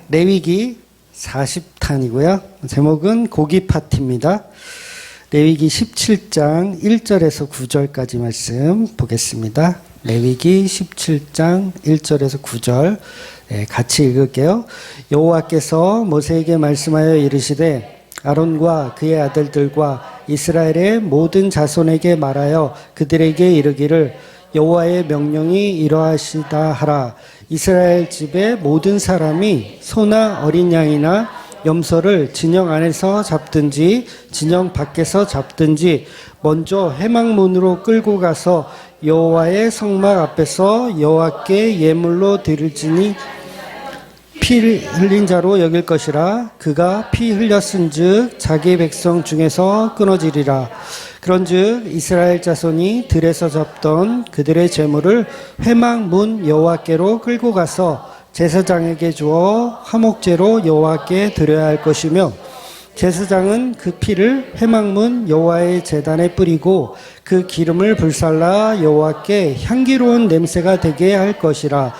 레위기 40탄이고요. 제목은 고기 파티입니다. 레위기 17장 1절에서 9절까지 말씀 보겠습니다. 레위기 17장 1절에서 9절 같이 읽을게요. 여호와께서 모세에게 말씀하여 이르시되 아론과 그의 아들들과 이스라엘의 모든 자손에게 말하여 그들에게 이르기를 여호와의 명령이 이러하시다 하라. 이스라엘 집의 모든 사람이 소나 어린 양이나 염소를 진영 안에서 잡든지 진영 밖에서 잡든지 먼저 회막문으로 끌고 가서 여호와의 성막 앞에서 여호와께 예물로 드릴지니 피 흘린 자로 여길 것이라. 그가 피 흘렸은즉 자기 백성 중에서 끊어지리라. 그런즉 이스라엘 자손이 들에서 잡던 그들의 제물을 회막문 여호와께로 끌고 가서 제사장에게 주어 화목제로 여호와께 드려야 할 것이며, 제사장은 그 피를 회막문 여호와의 제단에 뿌리고 그 기름을 불살라 여호와께 향기로운 냄새가 되게 할 것이라.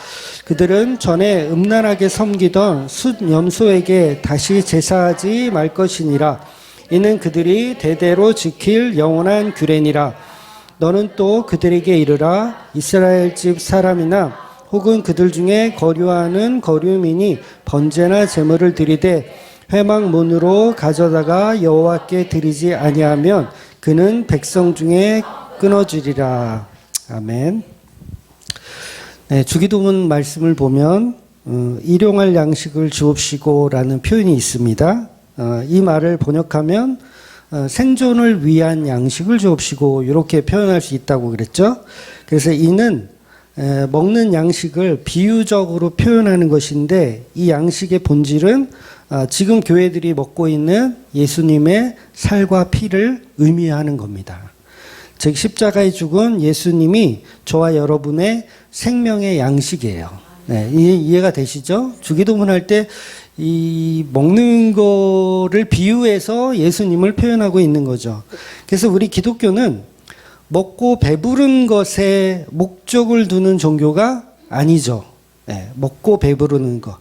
그들은 전에 음란하게 섬기던 숫 염소에게 다시 제사하지 말 것이니라. 이는 그들이 대대로 지킬 영원한 규례니라. 너는 또 그들에게 이르라. 이스라엘 집 사람이나 혹은 그들 중에 거류하는 거류민이 번제나 제물을 드리되 회막문으로 가져다가 여호와께 드리지 아니하면 그는 백성 중에 끊어지리라. 아멘. 네, 주기도문 말씀을 보면 일용할 양식을 주옵시고라는 표현이 있습니다. 이 말을 번역하면 생존을 위한 양식을 주옵시고 이렇게 표현할 수 있다고 그랬죠. 그래서 이는 먹는 양식을 비유적으로 표현하는 것인데, 이 양식의 본질은 지금 교회들이 먹고 있는 예수님의 살과 피를 의미하는 겁니다. 즉 십자가에 죽은 예수님이 저와 여러분의 생명의 양식이에요. 네, 이해가 되시죠? 주기도문 할 때 이 먹는 거를 비유해서 예수님을 표현하고 있는 거죠. 그래서 우리 기독교는 먹고 배부른 것에 목적을 두는 종교가 아니죠. 네, 먹고 배부르는 것.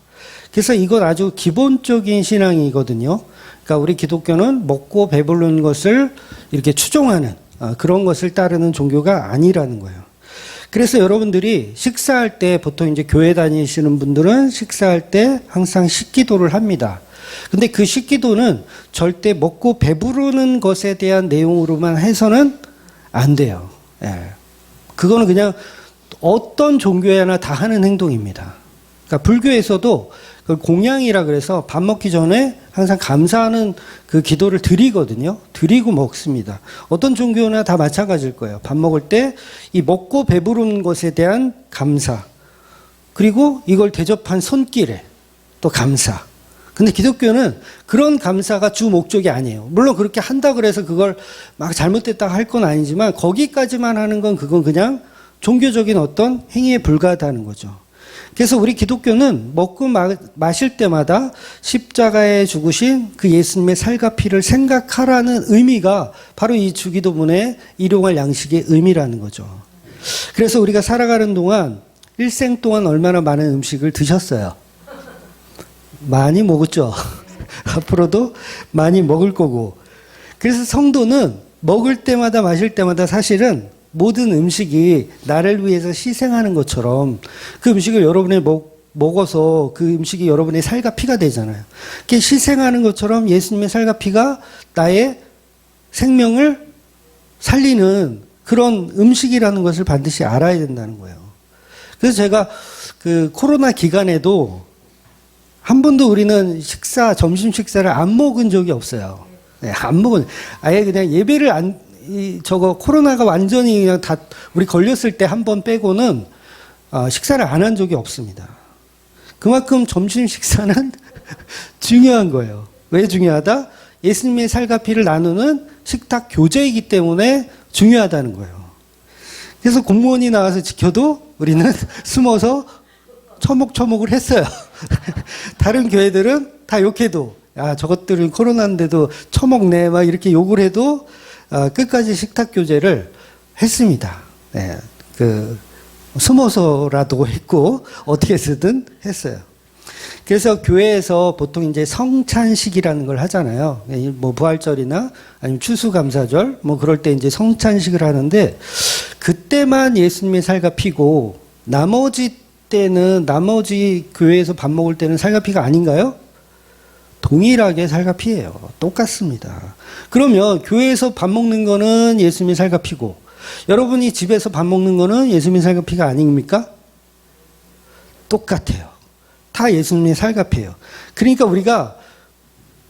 그래서 이건 아주 기본적인 신앙이거든요. 그러니까 우리 기독교는 먹고 배부르는 것을 이렇게 추종하는 그런 것을 따르는 종교가 아니라는 거예요. 그래서 여러분들이 식사할 때, 보통 이제 교회 다니시는 분들은 식사할 때 항상 식기도를 합니다. 근데 그 식기도는 절대 먹고 배부르는 것에 대한 내용으로만 해서는 안 돼요. 예. 그거는 그냥 어떤 종교에나 다 하는 행동입니다. 그러니까 불교에서도 그 공양이라 그래서 밥 먹기 전에 항상 감사하는 그 기도를 드리거든요. 드리고 먹습니다. 어떤 종교나 다 마찬가지일 거예요. 밥 먹을 때 이 먹고 배부른 것에 대한 감사, 그리고 이걸 대접한 손길에 또 감사. 근데 기독교는 그런 감사가 주 목적이 아니에요. 물론 그렇게 한다 그래서 그걸 막 잘못됐다 할 건 아니지만, 거기까지만 하는 건 그건 그냥 종교적인 어떤 행위에 불과하다는 거죠. 그래서 우리 기독교는 먹고 마실 때마다 십자가에 죽으신 그 예수님의 살과 피를 생각하라는 의미가 바로 이 주기도문의 일용할 양식의 의미라는 거죠. 그래서 우리가 살아가는 동안 일생 동안 얼마나 많은 음식을 드셨어요? 많이 먹었죠. 앞으로도 많이 먹을 거고. 그래서 성도는 먹을 때마다 마실 때마다 사실은 모든 음식이 나를 위해서 희생하는 것처럼 그 음식을 여러분이 먹어서 그 음식이 여러분의 살과 피가 되잖아요. 그게 희생하는 것처럼 예수님의 살과 피가 나의 생명을 살리는 그런 음식이라는 것을 반드시 알아야 된다는 거예요. 그래서 제가 그 코로나 기간에도 한 번도 우리는 점심 식사를 안 먹은 적이 없어요. 네, 안 먹은, 아예 그냥 예배를 코로나가 완전히 그냥 다, 우리 걸렸을 때 한 번 빼고는, 식사를 안 한 적이 없습니다. 그만큼 점심 식사는 중요한 거예요. 왜 중요하다? 예수님의 살과 피를 나누는 식탁 교제이기 때문에 중요하다는 거예요. 그래서 공무원이 나와서 지켜도 우리는 숨어서 처목처목을 했어요. 다른 교회들은 다 욕해도, 야, 저것들은 코로나인데도 처먹네, 막 이렇게 욕을 해도, 끝까지 식탁 교제를 했습니다. 네, 숨어서라도 했고, 어떻게 해서든 했어요. 그래서 교회에서 보통 이제 성찬식이라는 걸 하잖아요. 뭐 부활절이나 아니면 추수감사절 뭐 그럴 때 이제 성찬식을 하는데 그때만 예수님의 살가 피고 나머지 때는 나머지 교회에서 밥 먹을 때는 살가 피가 아닌가요? 동일하게 살가 피예요. 똑같습니다. 그러면 교회에서 밥 먹는 거는 예수님의 살가 피고 여러분이 집에서 밥 먹는 거는 예수님의 살가 피가 아닙니까? 똑같아요. 다 예수님의 살갑이에요. 그러니까 우리가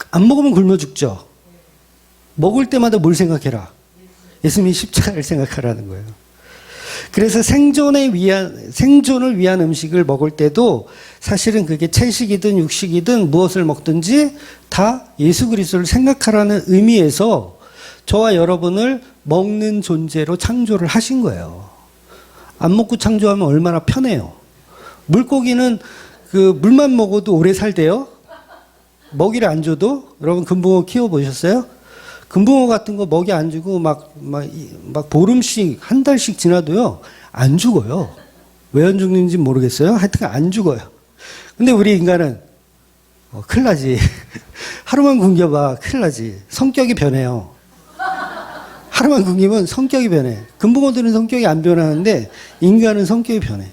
안 먹으면 굶어 죽죠. 먹을 때마다 뭘 생각해라? 예수님의 십자가를 생각하라는 거예요. 그래서 생존을 위한 음식을 먹을 때도 사실은 그게 채식이든 육식이든 무엇을 먹든지 다 예수 그리스도를 생각하라는 의미에서 저와 여러분을 먹는 존재로 창조를 하신 거예요. 안 먹고 창조하면 얼마나 편해요. 물고기는 그 물만 먹어도 오래 살대요. 먹이를 안 줘도. 여러분 금붕어 키워보셨어요? 금붕어 같은 거 먹이 안 주고 막 보름씩 한 달씩 지나도요 안 죽어요. 왜 안 죽는지 모르겠어요. 하여튼 안 죽어요. 근데 우리 인간은 큰일 나지. 하루만 굶겨봐 큰일 나지. 성격이 변해요. 하루만 굶기면 성격이 변해. 금붕어들은 성격이 안 변하는데 인간은 성격이 변해.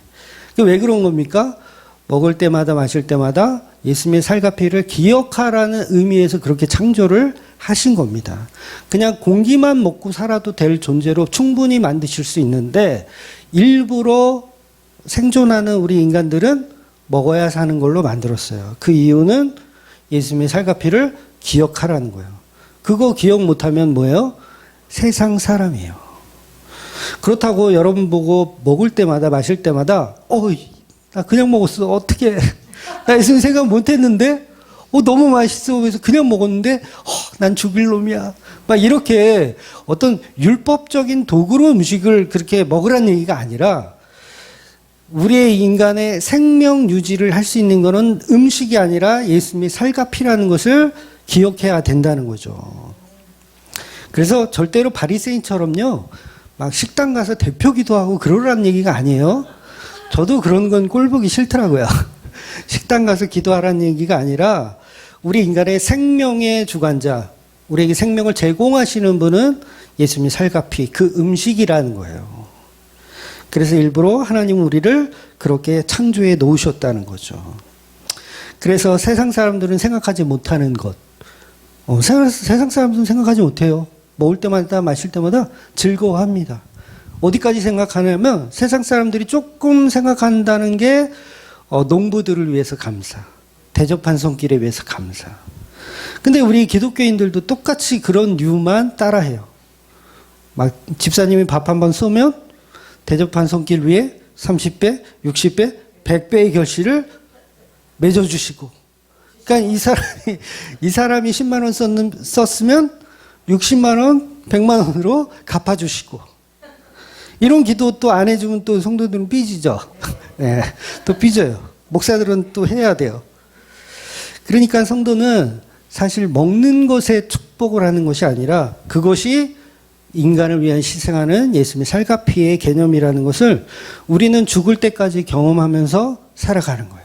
왜 그런 겁니까? 먹을 때마다 마실 때마다 예수님의 살과 피를 기억하라는 의미에서 그렇게 창조를 하신 겁니다. 그냥 공기만 먹고 살아도 될 존재로 충분히 만드실 수 있는데 일부러 생존하는 우리 인간들은 먹어야 사는 걸로 만들었어요. 그 이유는 예수님의 살과 피를 기억하라는 거예요. 그거 기억 못하면 뭐예요? 세상 사람이에요. 그렇다고 여러분 보고 먹을 때마다 마실 때마다 나 그냥 먹었어. 어떻게? 나 예수님 생각 못했는데 너무 맛있어. 그래서 그냥 먹었는데 난 죽일 놈이야. 막 이렇게 어떤 율법적인 도구로 음식을 그렇게 먹으라는 얘기가 아니라 우리의 인간의 생명 유지를 할 수 있는 것은 음식이 아니라 예수님의 살과 피라는 것을 기억해야 된다는 거죠. 그래서 절대로 바리새인처럼요 막 식당 가서 대표 기도하고 그러라는 얘기가 아니에요. 저도 그런 건 꼴보기 싫더라고요. 식당 가서 기도하라는 얘기가 아니라 우리 인간의 생명의 주관자, 우리에게 생명을 제공하시는 분은 예수님의 살과 피, 그 음식이라는 거예요. 그래서 일부러 하나님은 우리를 그렇게 창조해 놓으셨다는 거죠. 그래서 세상 사람들은 생각하지 못하는 것. 세상 사람들은 생각하지 못해요. 먹을 때마다 마실 때마다 즐거워합니다. 어디까지 생각하냐면 세상 사람들이 조금 생각한다는 게 농부들을 위해서 감사, 대접한 손길에 위해서 감사. 근데 우리 기독교인들도 똑같이 그런 류만 따라해요. 막 집사님이 밥 한 번 쏘면 대접한 손길 위에 30배, 60배, 100배의 결실을 맺어주시고. 그러니까 이 사람이 10만 원 썼으면 60만 원, 100만 원으로 갚아주시고. 이런 기도 또 안 해주면 또 성도들은 삐지죠. 네, 또 삐져요. 목사들은 또 해야 돼요. 그러니까 성도는 사실 먹는 것에 축복을 하는 것이 아니라 그것이 인간을 위한 희생하는 예수님의 살과 피의 개념이라는 것을 우리는 죽을 때까지 경험하면서 살아가는 거예요.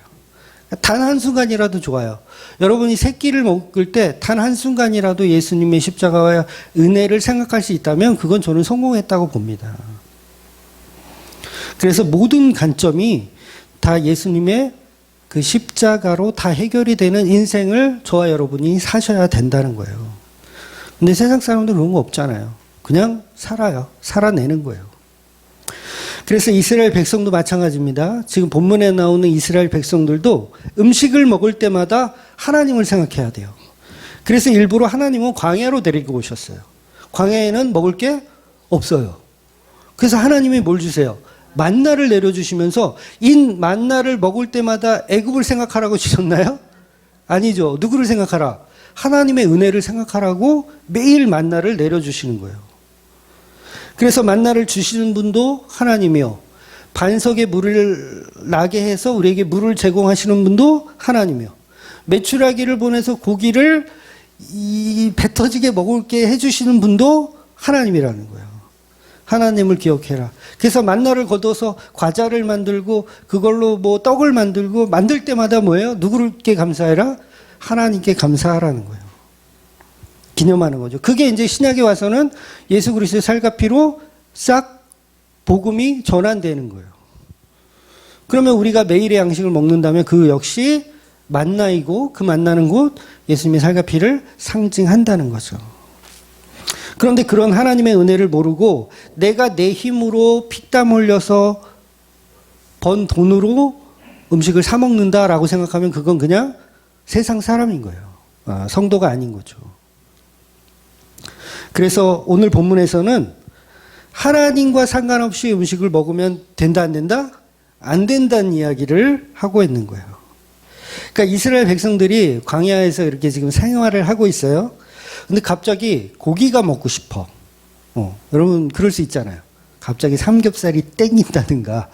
단 한순간이라도 좋아요. 여러분이 세 끼를 먹을 때 단 한순간이라도 예수님의 십자가와 은혜를 생각할 수 있다면 그건 저는 성공했다고 봅니다. 그래서 모든 관점이 다 예수님의 그 십자가로 다 해결이 되는 인생을 저와 여러분이 사셔야 된다는 거예요. 근데 세상 사람들은 그런 거 없잖아요. 그냥 살아요. 살아내는 거예요. 그래서 이스라엘 백성도 마찬가지입니다. 지금 본문에 나오는 이스라엘 백성들도 음식을 먹을 때마다 하나님을 생각해야 돼요. 그래서 일부러 하나님은 광야로 데리고 오셨어요. 광야에는 먹을 게 없어요. 그래서 하나님이 뭘 주세요? 만나를 내려주시면서 이 만나를 먹을 때마다 애굽을 생각하라고 주셨나요? 아니죠. 누구를 생각하라? 하나님의 은혜를 생각하라고 매일 만나를 내려주시는 거예요. 그래서 만나를 주시는 분도 하나님이요. 반석에 물을 나게 해서 우리에게 물을 제공하시는 분도 하나님이요. 메추라기를 보내서 고기를 배 터지게 먹을게 해주시는 분도 하나님이라는 거예요. 하나님을 기억해라. 그래서 만나를 거둬서 과자를 만들고 그걸로 뭐 떡을 만들고 만들 때마다 뭐예요? 누구께 감사해라? 하나님께 감사하라는 거예요. 기념하는 거죠. 그게 이제 신약에 와서는 예수 그리스도의 살과 피로 싹 복음이 전환되는 거예요. 그러면 우리가 매일의 양식을 먹는다면 그 역시 만나이고 그 만나는 곳 예수님의 살과 피를 상징한다는 거죠. 그런데 그런 하나님의 은혜를 모르고 내가 내 힘으로 피땀 흘려서 번 돈으로 음식을 사 먹는다라고 생각하면 그건 그냥 세상 사람인 거예요. 성도가 아닌 거죠. 그래서 오늘 본문에서는 하나님과 상관없이 음식을 먹으면 된다 안 된다? 안 된다는 이야기를 하고 있는 거예요. 그러니까 이스라엘 백성들이 광야에서 이렇게 지금 생활을 하고 있어요. 근데 갑자기 고기가 먹고 싶어. 여러분 그럴 수 있잖아요. 갑자기 삼겹살이 땡긴다든가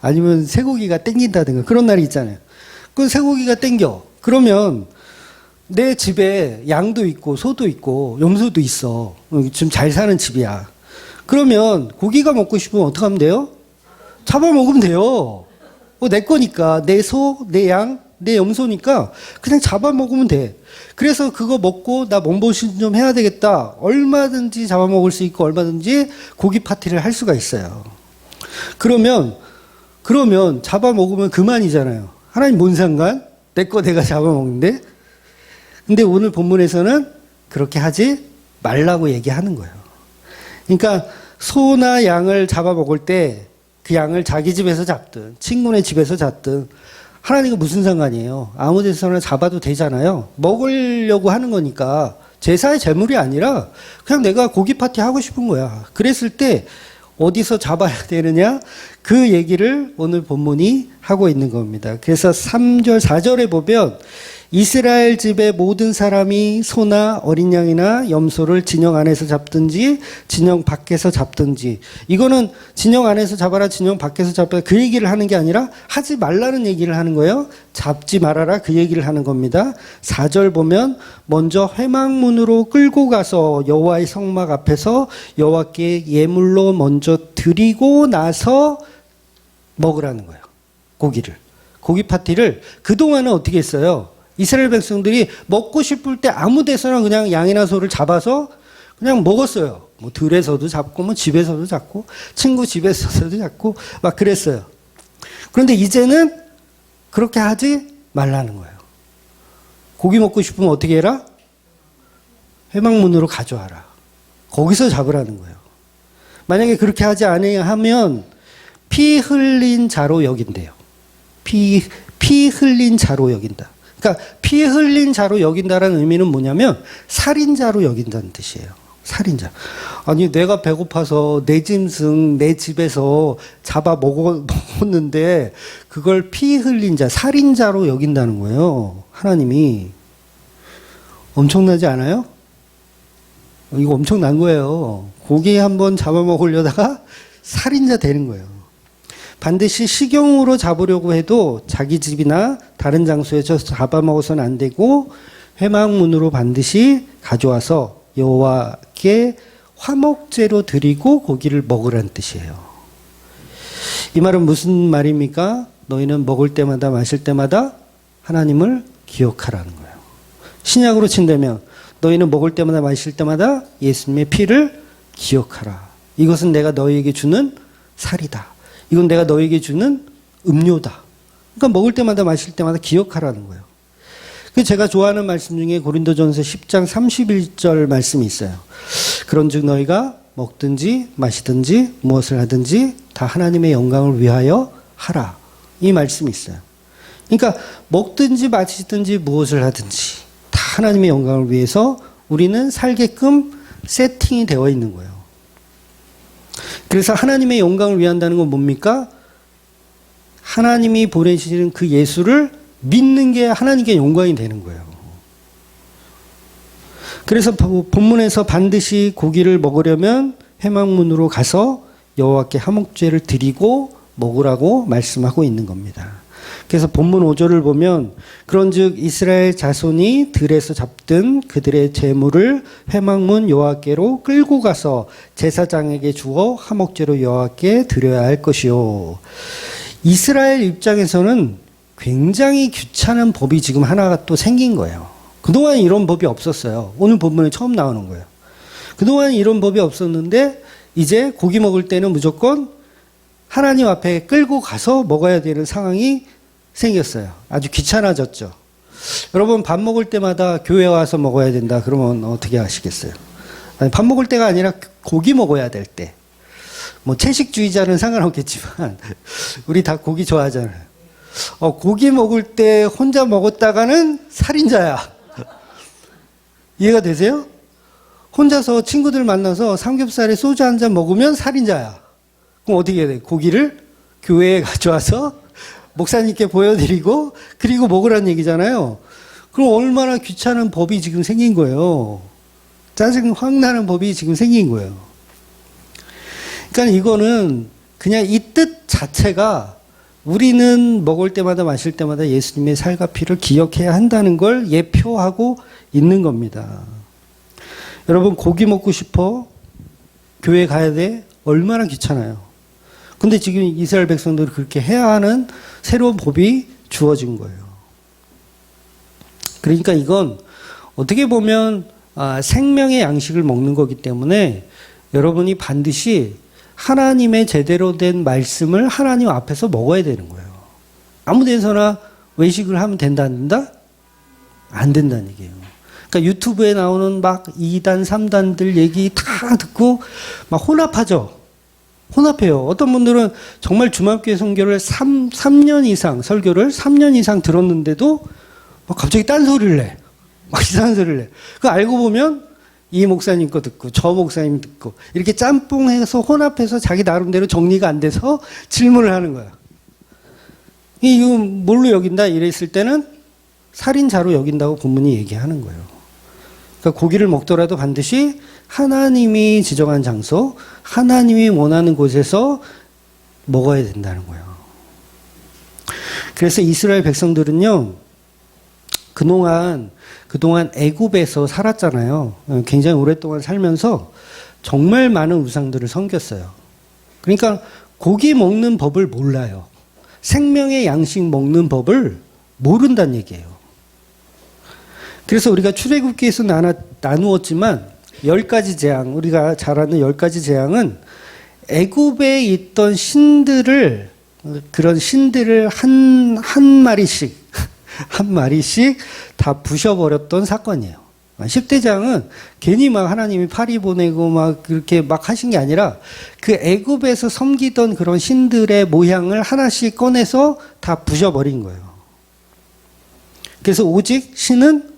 아니면 쇠고기가 땡긴다든가 그런 날이 있잖아요. 그 쇠고기가 땡겨. 그러면 내 집에 양도 있고 소도 있고 염소도 있어. 지금 잘 사는 집이야. 그러면 고기가 먹고 싶으면 어떻게 하면 돼요? 잡아먹으면 돼요. 내 거니까. 내 소, 내 양, 내 염소니까 그냥 잡아먹으면 돼. 그래서 그거 먹고 나 몸보신 좀 해야 되겠다. 얼마든지 잡아먹을 수 있고 얼마든지 고기 파티를 할 수가 있어요. 그러면 잡아먹으면 그만이잖아요. 하나님 뭔 상관? 내 거 내가 잡아먹는데? 근데 오늘 본문에서는 그렇게 하지 말라고 얘기하는 거예요. 그러니까 소나 양을 잡아먹을 때 그 양을 자기 집에서 잡든 친구네 집에서 잡든 하나님과 무슨 상관이에요? 아무 데서나 잡아도 되잖아요. 먹으려고 하는 거니까 제사의 제물이 아니라 그냥 내가 고기 파티 하고 싶은 거야. 그랬을 때 어디서 잡아야 되느냐? 그 얘기를 오늘 본문이 하고 있는 겁니다. 그래서 3절, 4절에 보면 이스라엘 집의 모든 사람이 소나 어린 양이나 염소를 진영 안에서 잡든지 진영 밖에서 잡든지, 이거는 진영 안에서 잡아라 진영 밖에서 잡아라 그 얘기를 하는 게 아니라 하지 말라는 얘기를 하는 거예요. 잡지 말아라 그 얘기를 하는 겁니다. 4절 보면 먼저 회막문으로 끌고 가서 여호와의 성막 앞에서 여호와께 예물로 먼저 드리고 나서 먹으라는 거예요. 고기 파티를 그동안은 어떻게 했어요? 이스라엘 백성들이 먹고 싶을 때 아무 데서나 그냥 양이나 소를 잡아서 그냥 먹었어요. 뭐 들에서도 잡고 뭐 집에서도 잡고 친구 집에서도 잡고 막 그랬어요. 그런데 이제는 그렇게 하지 말라는 거예요. 고기 먹고 싶으면 어떻게 해라? 회막문으로 가져와라. 거기서 잡으라는 거예요. 만약에 그렇게 하지 않으면 피 흘린 자로 여긴대요. 피 흘린 자로 여긴다. 그러니까 피 흘린 자로 여긴다라는 의미는 뭐냐면 살인자로 여긴다는 뜻이에요. 살인자. 아니 내가 배고파서 내 짐승 내 집에서 잡아 먹었는데 그걸 피 흘린 자, 살인자로 여긴다는 거예요. 하나님이. 엄청나지 않아요? 이거 엄청난 거예요. 고기 한번 잡아먹으려다가 살인자 되는 거예요. 반드시 식용으로 잡으려고 해도 자기 집이나 다른 장소에서 잡아먹어서는 안 되고 회막문으로 반드시 가져와서 여호와께 화목제로 드리고 고기를 먹으라는 뜻이에요. 이 말은 무슨 말입니까? 너희는 먹을 때마다 마실 때마다 하나님을 기억하라는 거예요. 신약으로 친다면 너희는 먹을 때마다 마실 때마다 예수님의 피를 기억하라. 이것은 내가 너희에게 주는 살이다. 이건 내가 너에게 주는 음료다. 그러니까 먹을 때마다 마실 때마다 기억하라는 거예요. 제가 좋아하는 말씀 중에 고린도전서 10장 31절 말씀이 있어요. 그런즉 너희가 먹든지 마시든지 무엇을 하든지 다 하나님의 영광을 위하여 하라. 이 말씀이 있어요. 그러니까 먹든지 마시든지 무엇을 하든지 다 하나님의 영광을 위해서 우리는 살게끔 세팅이 되어 있는 거예요. 그래서 하나님의 영광을 위한다는 건 뭡니까? 하나님이 보내시는 그 예수를 믿는 게 하나님께 영광이 되는 거예요. 그래서 본문에서 반드시 고기를 먹으려면 회막문으로 가서 여호와께 화목제를 드리고 먹으라고 말씀하고 있는 겁니다. 그래서 본문 5절을 보면 그런즉 이스라엘 자손이 들에서 잡든 그들의 재물을 회막문 여호와께로 끌고 가서 제사장에게 주어 화목제로 여호와께 드려야 할 것이요. 이스라엘 입장에서는 굉장히 귀찮은 법이 지금 하나가 또 생긴 거예요. 그동안 이런 법이 없었어요. 오늘 본문에 처음 나오는 거예요. 그동안 이런 법이 없었는데 이제 고기 먹을 때는 무조건 하나님 앞에 끌고 가서 먹어야 되는 상황이 생겼어요. 아주 귀찮아졌죠. 여러분 밥 먹을 때마다 교회 와서 먹어야 된다. 그러면 어떻게 하시겠어요? 아니, 밥 먹을 때가 아니라 고기 먹어야 될 때. 뭐 채식주의자는 상관없겠지만 우리 다 고기 좋아하잖아요. 고기 먹을 때 혼자 먹었다가는 살인자야. 이해가 되세요? 혼자서 친구들 만나서 삼겹살에 소주 한 잔 먹으면 살인자야. 그럼 어떻게 해야 돼? 고기를 교회에 가져와서 목사님께 보여드리고 그리고 먹으라는 얘기잖아요. 그럼 얼마나 귀찮은 법이 지금 생긴 거예요. 짜증 확 나는 법이 지금 생긴 거예요. 그러니까 이거는 그냥 이 뜻 자체가 우리는 먹을 때마다 마실 때마다 예수님의 살과 피를 기억해야 한다는 걸 예표하고 있는 겁니다. 여러분 고기 먹고 싶어? 교회 가야 돼? 얼마나 귀찮아요. 근데 지금 이스라엘 백성들이 그렇게 해야 하는 새로운 법이 주어진 거예요. 그러니까 이건 어떻게 보면 생명의 양식을 먹는 거기 때문에 여러분이 반드시 하나님의 제대로 된 말씀을 하나님 앞에서 먹어야 되는 거예요. 아무 데서나 외식을 하면 된다 안 된다? 안 된다는 얘기예요. 그러니까 유튜브에 나오는 막 2단 3단들 얘기 다 듣고 막 혼합하죠. 혼합해요. 어떤 분들은 정말 주말교회 선교를 3년 이상, 설교를 3년 이상 들었는데도 막 갑자기 딴소리를 내. 막 이상한 소리를 내. 그거 알고 보면 이 목사님 거 듣고 저 목사님 듣고 이렇게 짬뽕해서 혼합해서 자기 나름대로 정리가 안 돼서 질문을 하는 거야. 이거 뭘로 여긴다? 이랬을 때는 살인자로 여긴다고 본문이 얘기하는 거예요. 그러니까 고기를 먹더라도 반드시 하나님이 지정한 장소, 하나님이 원하는 곳에서 먹어야 된다는 거예요. 그래서 이스라엘 백성들은요, 그동안 애굽에서 살았잖아요. 굉장히 오랫동안 살면서 정말 많은 우상들을 섬겼어요. 그러니까 고기 먹는 법을 몰라요. 생명의 양식 먹는 법을 모른다는 얘기예요. 그래서 우리가 출애굽기에서 나누었지만 10가지 재앙, 우리가 잘 아는 10가지 재앙은 애굽에 있던 신들을, 그런 신들을 한 마리씩 다 부셔버렸던 사건이에요. 10대 재앙은 괜히 막 하나님이 파리 보내고 막 그렇게 막 하신 게 아니라 그 애굽에서 섬기던 그런 신들의 모양을 하나씩 꺼내서 다 부셔버린 거예요. 그래서 오직 신은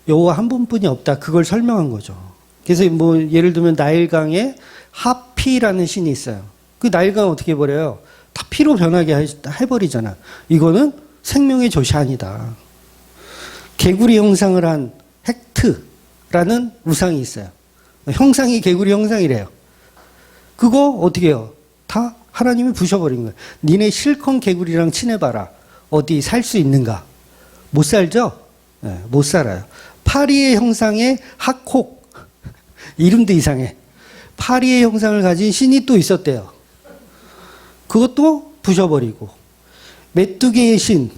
여호와 한 분뿐이 없다. 그걸 설명한 거죠. 그래서 뭐 예를 들면 나일강에 하피라는 신이 있어요. 그 나일강 어떻게 해버려요? 다 피로 변하게 해버리잖아. 이거는 생명의 돛이 아니다. 개구리 형상을 한 헥트라는 우상이 있어요. 형상이 개구리 형상이래요. 그거 어떻게 해요? 다 하나님이 부셔버린 거예요. 니네 실컷 개구리랑 친해봐라. 어디 살 수 있는가? 못 살죠? 네, 못 살아요. 파리의 형상의 하콕. 이름도 이상해. 파리의 형상을 가진 신이 또 있었대요. 그것도 부셔버리고. 메뚜기의 신,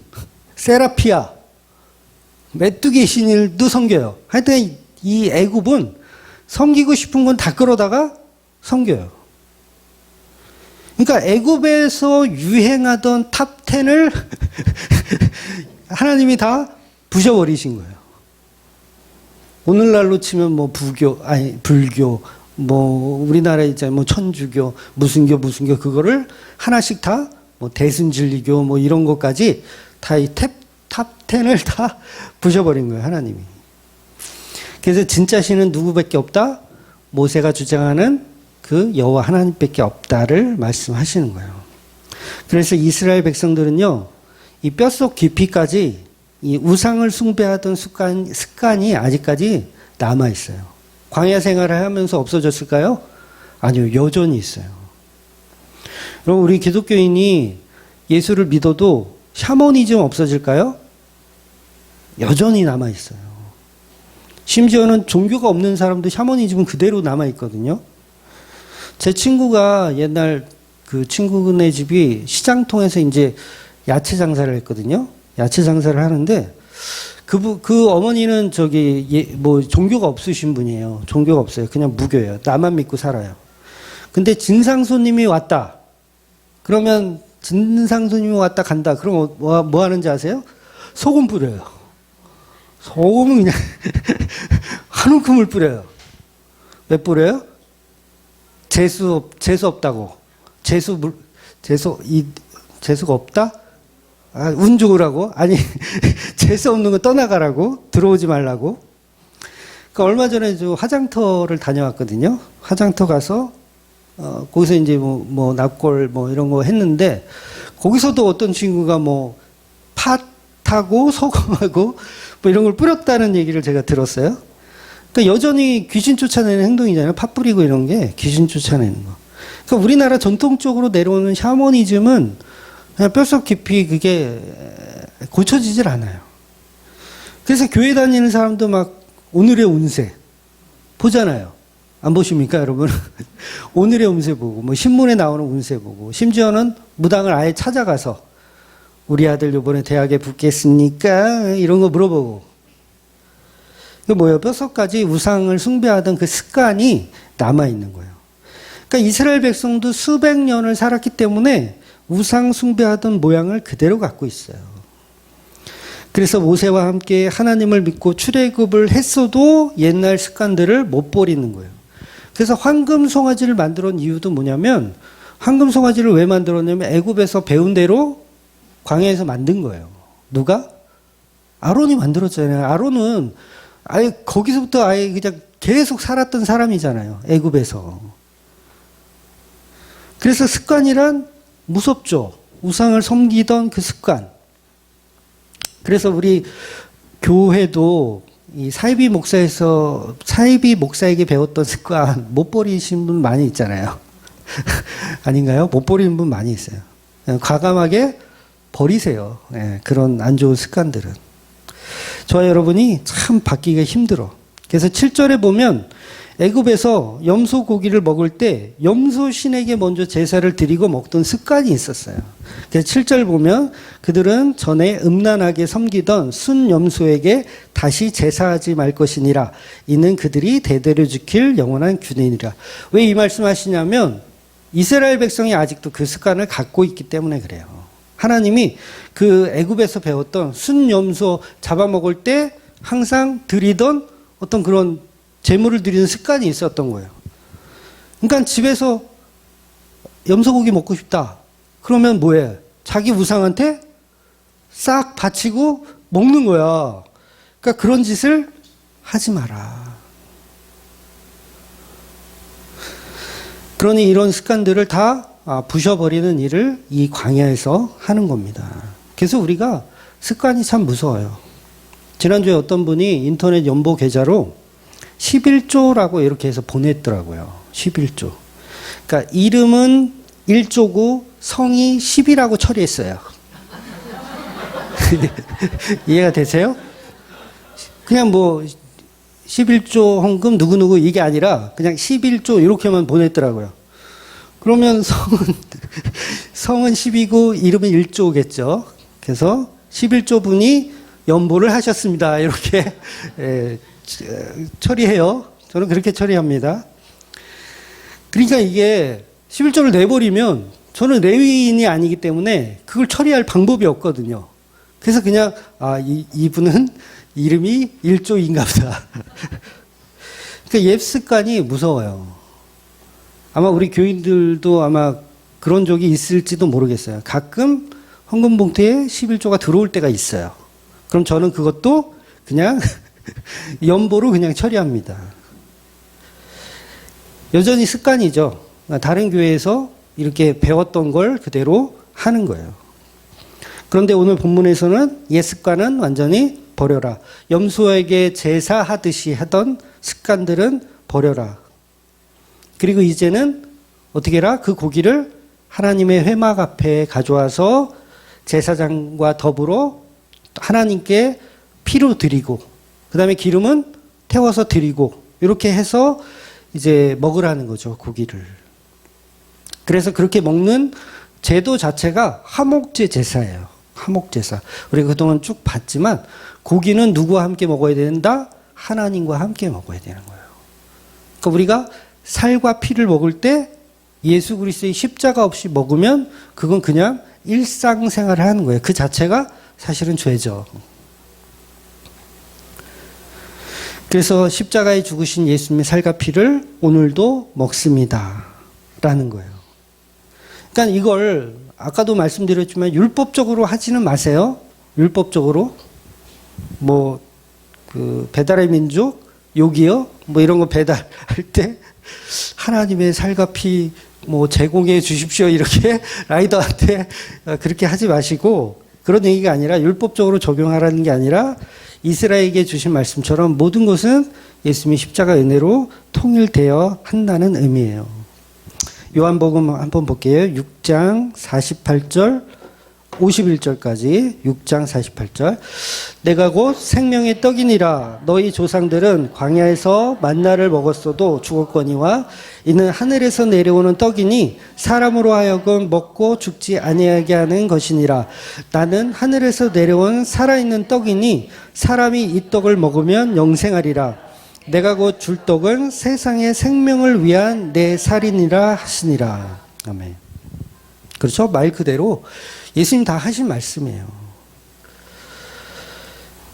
세라피아. 메뚜기의 신일도 섬겨요. 하여튼 이 애굽은 섬기고 싶은 건 다 끌어다가 섬겨요. 그러니까 애굽에서 유행하던 탑 10을 하나님이 다 부셔버리신 거예요. 오늘날로 치면 뭐 불교, 뭐 우리나라에 있잖아요. 뭐 천주교, 무슨교 그거를 하나씩 다 뭐 대순진리교 뭐 이런 것까지 다 이 탑 10을 다 부셔버린 거예요, 하나님이. 그래서 진짜 신은 누구밖에 없다? 모세가 주장하는 그 여호와 하나님밖에 없다를 말씀하시는 거예요. 그래서 이스라엘 백성들은요, 이 뼛속 깊이까지 이 우상을 숭배하던 습관이 아직까지 남아 있어요. 광야 생활을 하면서 없어졌을까요? 아니요, 여전히 있어요. 여러분, 우리 기독교인이 예수를 믿어도 샤머니즘 없어질까요? 여전히 남아있어요. 심지어는 종교가 없는 사람도 샤머니즘은 그대로 남아있거든요. 제 친구가 옛날 그 친구네 집이 시장통에서 이제 야채 장사를 했거든요. 야채 장사를 하는데 그 어머니는 뭐 종교가 없으신 분이에요. 종교가 없어요. 그냥 무교예요. 나만 믿고 살아요. 근데 진상 손님이 왔다. 그러면 진상 손님이 왔다 간다. 그럼 뭐 하는지 아세요? 소금 뿌려요. 소금은 그냥 한 움큼을 뿌려요. 왜 뿌려요? 재수 없다고. 재수가 없다? 아, 운 좋으라고? 아니, 재수 없는 거 떠나가라고? 들어오지 말라고? 그러니까 얼마 전에 저 화장터를 다녀왔거든요. 화장터 가서, 거기서 이제 뭐, 납골 뭐 이런 거 했는데, 거기서도 어떤 친구가 뭐, 팥하고 소금하고 뭐 이런 걸 뿌렸다는 얘기를 제가 들었어요. 그러니까 여전히 귀신 쫓아내는 행동이잖아요. 팥 뿌리고 이런 게 귀신 쫓아내는 거. 그러니까 우리나라 전통적으로 내려오는 샤머니즘은 그냥 뼛속 깊이 그게 고쳐지질 않아요. 그래서 교회 다니는 사람도 막 오늘의 운세 보잖아요. 안 보십니까, 여러분? 오늘의 운세 보고, 뭐 신문에 나오는 운세 보고, 심지어는 무당을 아예 찾아가서 우리 아들 요번에 대학에 붙겠습니까? 이런 거 물어보고. 그 뭐예요? 뼛속까지 우상을 숭배하던 그 습관이 남아있는 거예요. 그러니까 이스라엘 백성도 수백 년을 살았기 때문에 우상 숭배하던 모양을 그대로 갖고 있어요. 그래서 모세와 함께 하나님을 믿고 출애굽을 했어도 옛날 습관들을 못 버리는 거예요. 그래서 황금 송아지를 만들어 놓은 이유도 뭐냐면 황금 송아지를 왜 만들었냐면 애굽에서 배운 대로 광야에서 만든 거예요. 누가? 아론이 만들었잖아요. 아론은 아예 거기서부터 아예 그냥 계속 살았던 사람이잖아요. 애굽에서. 그래서 습관이란 무섭죠. 우상을 섬기던 그 습관. 그래서 우리 교회도 이 사이비 목사에게 배웠던 습관 못 버리신 분 많이 있잖아요. 아닌가요? 못 버리는 분 많이 있어요. 과감하게 버리세요. 네, 그런 안 좋은 습관들은. 저와 여러분이 참 바뀌기가 힘들어. 그래서 7절에 보면 애굽에서 염소 고기를 먹을 때 염소 신에게 먼저 제사를 드리고 먹던 습관이 있었어요. 그래서 7절 보면 그들은 전에 음란하게 섬기던 순염소에게 다시 제사하지 말 것이니라. 이는 그들이 대대로 지킬 영원한 규례니라. 왜 이 말씀하시냐면 이스라엘 백성이 아직도 그 습관을 갖고 있기 때문에 그래요. 하나님이 그 애굽에서 배웠던 순염소 잡아먹을 때 항상 드리던 어떤 그런 제물을 드리는 습관이 있었던 거예요. 그러니까 집에서 염소고기 먹고 싶다. 그러면 뭐해? 자기 우상한테 싹 바치고 먹는 거야. 그러니까 그런 짓을 하지 마라. 그러니 이런 습관들을 다 부셔버리는 일을 이 광야에서 하는 겁니다. 그래서 우리가 습관이 참 무서워요. 지난주에 어떤 분이 인터넷 연보 계좌로 11조라고 이렇게 해서 보냈더라고요. 11조. 그러니까 이름은 1조고 성이 10이라고 처리했어요. 이해가 되세요? 그냥 뭐 11조 헌금 누구누구 이게 아니라 그냥 11조 이렇게만 보냈더라고요. 그러면 성은 10이고 이름은 1조겠죠. 그래서 11조 분이 연보를 하셨습니다. 이렇게 처리해요. 저는 그렇게 처리합니다. 그러니까 이게 11조를 내버리면 저는 레위인이 아니기 때문에 그걸 처리할 방법이 없거든요. 그래서 그냥 이분은 이름이 1조인가 보다. 그러니까 옛 습관이 무서워요. 아마 우리 교인들도 아마 그런 적이 있을지도 모르겠어요. 가끔 헌금 봉투에 11조가 들어올 때가 있어요. 그럼 저는 그것도 그냥 연보로 그냥 처리합니다. 여전히 습관이죠. 다른 교회에서 이렇게 배웠던 걸 그대로 하는 거예요. 그런데 오늘 본문에서는 옛 습관은 완전히 버려라. 염소에게 제사하듯이 하던 습관들은 버려라. 그리고 이제는 어떻게 해라? 그 고기를 하나님의 회막 앞에 가져와서 제사장과 더불어 하나님께 피로 드리고, 그 다음에 기름은 태워서 드리고, 이렇게 해서 이제 먹으라는 거죠, 고기를. 그래서 그렇게 먹는 제도 자체가 화목제 제사예요. 화목제사. 우리가 그동안 쭉 봤지만 고기는 누구와 함께 먹어야 된다? 하나님과 함께 먹어야 되는 거예요. 그러니까 우리가 살과 피를 먹을 때 예수 그리스도의 십자가 없이 먹으면 그건 그냥 일상생활을 하는 거예요. 그 자체가 사실은 죄죠. 그래서 십자가에 죽으신 예수님의 살과 피를 오늘도 먹습니다. 라는 거예요. 그러니까 이걸 아까도 말씀드렸지만 율법적으로 하지는 마세요. 율법적으로. 배달의 민족, 요기요? 이런 거 배달할 때 하나님의 살과 피 제공해 주십시오. 이렇게 라이더한테 그렇게 하지 마시고, 그런 얘기가 아니라 율법적으로 적용하라는 게 아니라 이스라엘에게 주신 말씀처럼 모든 것은 예수님의 십자가 은혜로 통일되어 한다는 의미예요. 요한복음 한번 볼게요. 6장 48절 51절까지 6장 48절. 내가 곧 생명의 떡이니라. 너희 조상들은 광야에서 만나를 먹었어도 죽었거니와 이는 하늘에서 내려오는 떡이니 사람으로 하여금 먹고 죽지 아니하게 하는 것이니라. 나는 하늘에서 내려온 살아있는 떡이니 사람이 이 떡을 먹으면 영생하리라. 내가 곧 줄 떡은 세상의 생명을 위한 내 살이니라 하시니라. 아멘. 그렇죠? 말 그대로 예수님 다 하신 말씀이에요.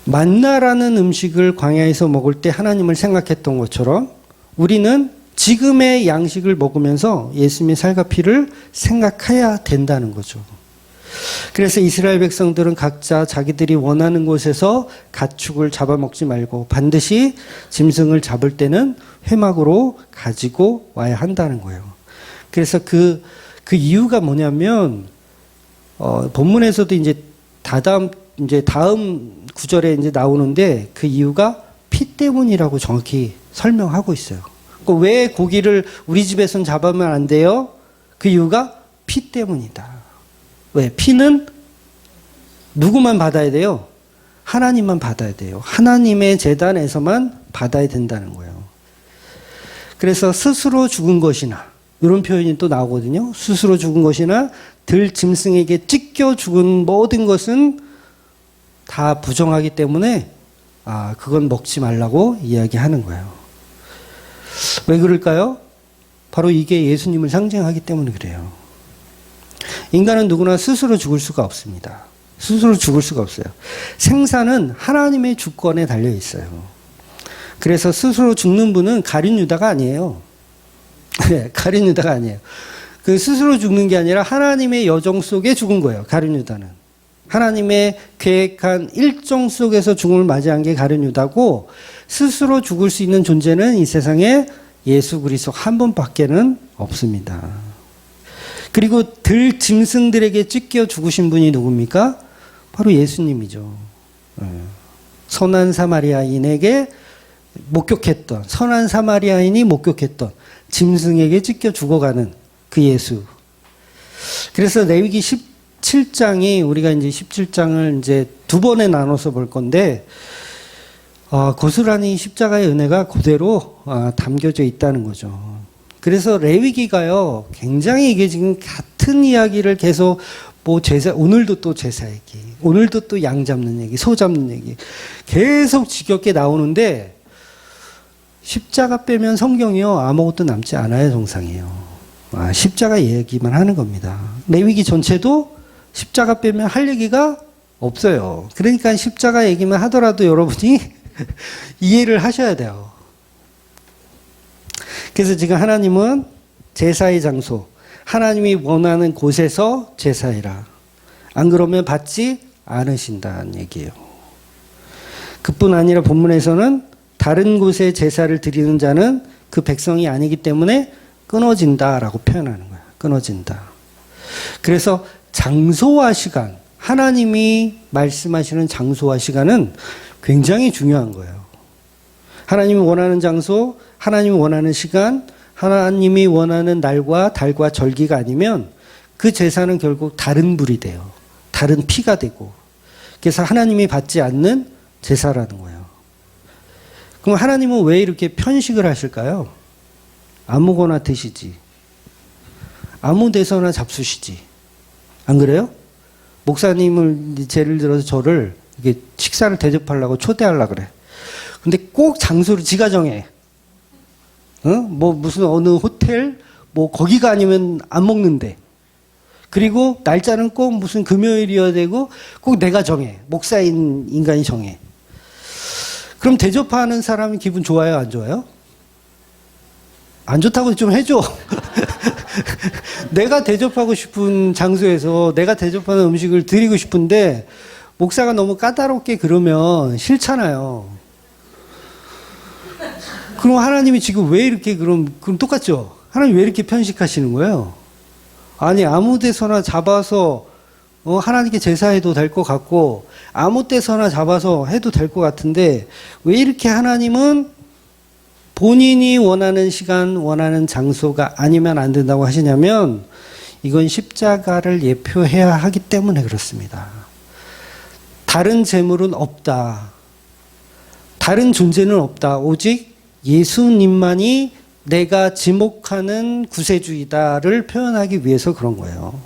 만나라는 음식을 광야에서 먹을 때 하나님을 생각했던 것처럼 우리는 지금의 양식을 먹으면서 예수님의 살과 피를 생각해야 된다는 거죠. 그래서 이스라엘 백성들은 각자 자기들이 원하는 곳에서 가축을 잡아먹지 말고 반드시 짐승을 잡을 때는 회막으로 가지고 와야 한다는 거예요. 그래서 그 이유가 뭐냐면 본문에서도 다음 구절에 나오는데 그 이유가 피 때문이라고 정확히 설명하고 있어요. 그러니까 왜 고기를 우리 집에선 잡으면 안 돼요? 그 이유가 피 때문이다. 왜? 피는 누구만 받아야 돼요? 하나님만 받아야 돼요. 하나님의 제단에서만 받아야 된다는 거예요. 그래서 스스로 죽은 것이나 이런 표현이 또 나오거든요. 스스로 죽은 것이나 들 짐승에게 찢겨 죽은 모든 것은 다 부정하기 때문에 그건 먹지 말라고 이야기하는 거예요. 왜 그럴까요? 바로 이게 예수님을 상징하기 때문에 그래요. 인간은 누구나 스스로 죽을 수가 없습니다. 스스로 죽을 수가 없어요. 생사는 하나님의 주권에 달려 있어요. 그래서 스스로 죽는 분은 가룟 유다가 아니에요. 네, 가룟 유다가 아니에요. 그 스스로 죽는 게 아니라 하나님의 여정 속에 죽은 거예요. 가룟 유다는. 하나님의 계획한 일정 속에서 죽음을 맞이한 게 가룟 유다고, 스스로 죽을 수 있는 존재는 이 세상에 예수 그리스도 한 분밖에는 없습니다. 그리고 들 짐승들에게 찢겨 죽으신 분이 누굽니까? 바로 예수님이죠. 선한 사마리아인에게 목격했던, 선한 사마리아인이 목격했던 짐승에게 찢겨 죽어가는 그 예수. 그래서 레위기 17장이 우리가 이제 17장을 이제 두 번에 나눠서 볼 건데, 고스란히 십자가의 은혜가 그대로 담겨져 있다는 거죠. 그래서 레위기가요, 굉장히 이게 지금 같은 이야기를 계속 오늘도 또 제사 얘기, 오늘도 또 양 잡는 얘기, 소 잡는 얘기 계속 지겹게 나오는데, 십자가 빼면 성경이요 아무것도 남지 않아요. 정상이에요. 십자가 얘기만 하는 겁니다. 레위기 전체도 십자가 빼면 할 얘기가 없어요. 그러니까 십자가 얘기만 하더라도 여러분이 이해를 하셔야 돼요. 그래서 지금 하나님은 제사의 장소, 하나님이 원하는 곳에서 제사해라. 안 그러면 받지 않으신다는 얘기예요. 그뿐 아니라 본문에서는 다른 곳에 제사를 드리는 자는 그 백성이 아니기 때문에 끊어진다라고 표현하는 거야. 끊어진다. 그래서 장소와 시간, 하나님이 말씀하시는 장소와 시간은 굉장히 중요한 거예요. 하나님이 원하는 장소, 하나님이 원하는 시간, 하나님이 원하는 날과 달과 절기가 아니면 그 제사는 결국 다른 불이 돼요. 다른 피가 되고, 그래서 하나님이 받지 않는 제사라는 거예요. 그럼 하나님은 왜 이렇게 편식을 하실까요? 아무거나 드시지. 아무 데서나 잡수시지. 안 그래요? 목사님을 예를 들어서 저를 이게 식사를 대접하려고 초대하려고 그래. 근데 꼭 장소를 지가 정해. 뭐 무슨 어느 호텔 뭐 거기가 아니면 안 먹는데. 그리고 날짜는 꼭 무슨 금요일이어야 되고 꼭 내가 정해. 목사인 인간이 정해. 그럼 대접하는 사람이 기분 좋아요, 안 좋아요? 안 좋다고 좀 해줘. 내가 대접하고 싶은 장소에서 내가 대접하는 음식을 드리고 싶은데 목사가 너무 까다롭게 그러면 싫잖아요. 그럼 하나님이 지금 왜 이렇게 그럼 똑같죠? 하나님 왜 이렇게 편식하시는 거예요? 아니 아무 데서나 잡아서 하나님께 제사해도 될 것 같고 아무 데서나 잡아서 해도 될 것 같은데 왜 이렇게 하나님은 본인이 원하는 시간, 원하는 장소가 아니면 안 된다고 하시냐면 이건 십자가를 예표해야 하기 때문에 그렇습니다. 다른 재물은 없다. 다른 존재는 없다. 오직 예수님만이 내가 지목하는 구세주이다를 표현하기 위해서 그런 거예요.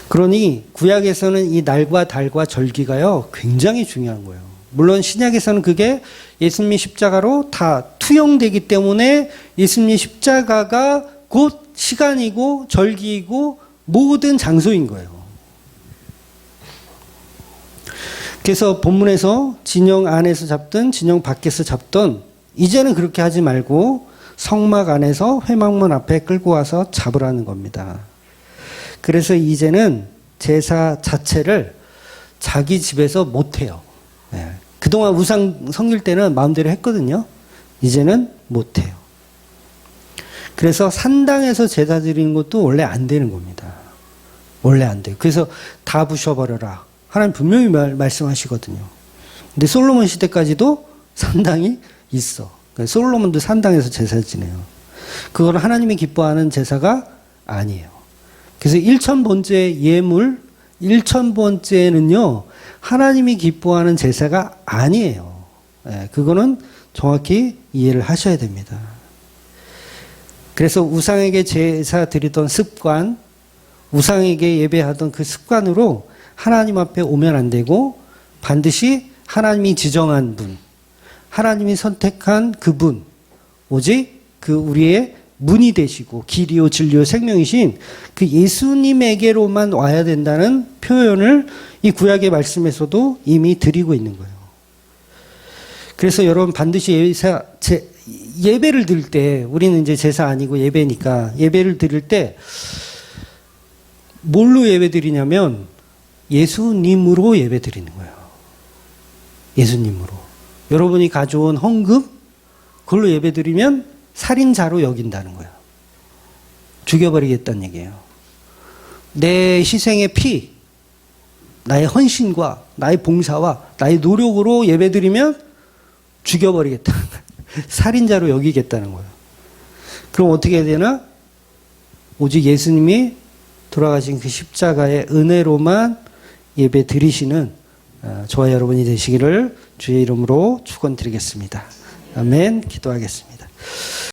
그러니 구약에서는 이 날과 달과 절기가요 굉장히 중요한 거예요. 물론 신약에서는 그게 예수님의 십자가로 다 투영되기 때문에 예수님의 십자가가 곧 시간이고 절기이고 모든 장소인 거예요. 그래서 본문에서 진영 안에서 잡든 진영 밖에서 잡든 이제는 그렇게 하지 말고 성막 안에서 회막문 앞에 끌고 와서 잡으라는 겁니다. 그래서 이제는 제사 자체를 자기 집에서 못해요. 네. 그동안 우상 섬길 때는 마음대로 했거든요. 이제는 못해요. 그래서 산당에서 제사 드리는 것도 원래 안 되는 겁니다. 원래 안 돼요. 그래서 다 부셔버려라. 하나님 분명히 말씀하시거든요. 근데 솔로몬 시대까지도 산당이 있어. 그러니까 솔로몬도 산당에서 제사 지내요. 그건 하나님이 기뻐하는 제사가 아니에요. 그래서 1000번째 예물, 1000번째는요, 하나님이 기뻐하는 제사가 아니에요. 예, 그거는 정확히 이해를 하셔야 됩니다. 그래서 우상에게 제사 드리던 습관, 우상에게 예배하던 그 습관으로 하나님 앞에 오면 안 되고 반드시 하나님이 지정한 분, 하나님이 선택한 그분, 오직 그 우리의 문이 되시고 길이요 진리요 생명이신 그 예수님에게로만 와야 된다는 표현을 이 구약의 말씀에서도 이미 드리고 있는 거예요. 그래서 여러분 반드시 예배를 드릴 때 우리는 이제 제사 아니고 예배니까 예배를 드릴 때 뭘로 예배 드리냐면 예수님으로 예배 드리는 거예요. 예수님으로. 여러분이 가져온 헌금 그걸로 예배 드리면 살인자로 여긴다는 거예요. 죽여버리겠다는 얘기예요. 내 희생의 피, 나의 헌신과 나의 봉사와 나의 노력으로 예배드리면 죽여버리겠다. 살인자로 여기겠다는 거예요. 그럼 어떻게 해야 되나? 오직 예수님이 돌아가신 그 십자가의 은혜로만 예배 드리시는 저와 여러분이 되시기를 주의 이름으로 축원드리겠습니다. 아멘. 기도하겠습니다.